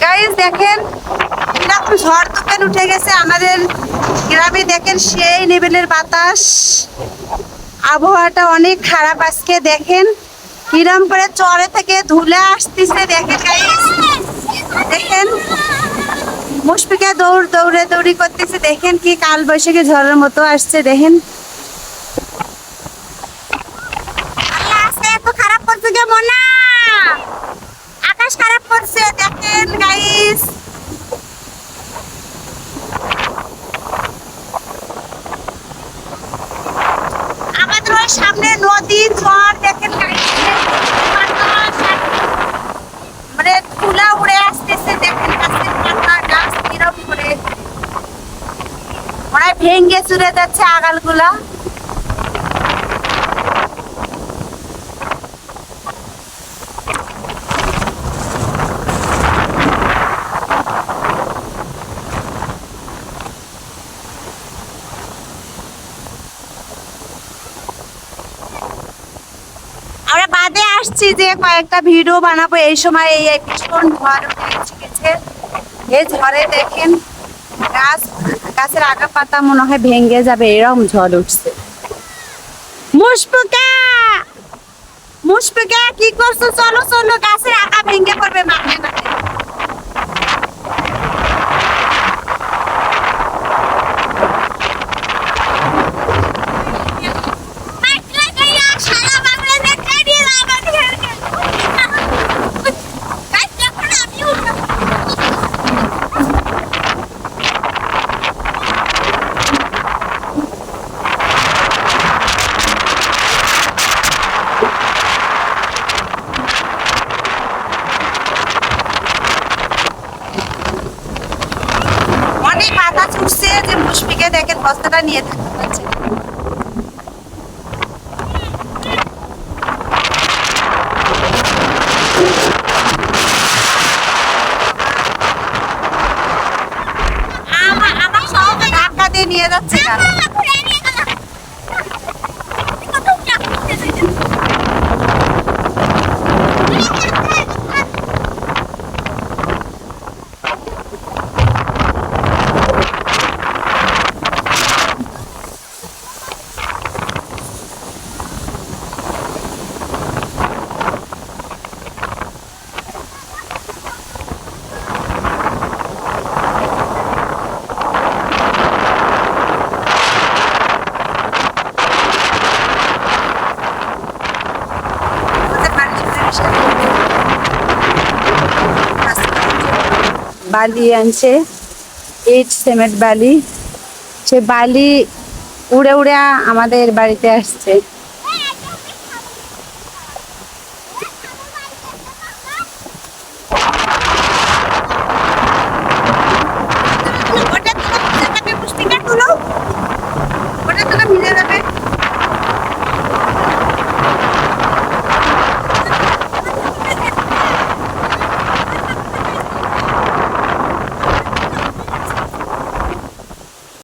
Guys দেখেন এরকম ঝড় তুফান উঠে গেছে আমাদের গ্রামে। দেখেন সেই লেভেলের বাতাস, আবহাওয়াটা অনেক খারাপ আজকে। দেখেন কিরম করে চরে থেকে ধুলে আসতেছে। দেখেন গাইস, দেখেন মুশফিকা দৌড়ে করতেছে। দেখেন কি কাল বৈশাখী ঝড়ের মতো আসছে। দেখেন এত খারাপ করছে কেমন না, আকাশ খারাপ করছে। দেখেন গাইস আমাদের ওই সামনে নদী ঝড়। দেখেন গাইস মানে তুলা উড়ে আসতেছে। দেখেন গাছের পাতা গাছ কিরম করে মনে হয় ভেঙে চুরে যাচ্ছে আগালগুলা। আমরা বাদে আসছি যে কয়েকটা ভিডিও বানাবো। এই সময় এই ভীষণ ঝড় উঠেছে। এই ঝড়ে দেখেন গাছের আগা পাতা মনে হয় ভেঙে যাবে, এরকম ঝড় উঠছে। মুশফিকা কি করছো? চলো চলো, গাছের আগা ভেঙে পড়বে মাঠে মাঠে। অনেক বাতাস উঠছে যে মুশফিকে দেখেন বস্তাটা নিয়ে থাকতে পারছে না। আমার সব ধাক্কা দিয়ে নিয়ে যাচ্ছে না। বালি আনছে, ইট সিমেন্ট বালি। সে বালি উড়ে উড়ে আমাদের বাড়িতে আসছে।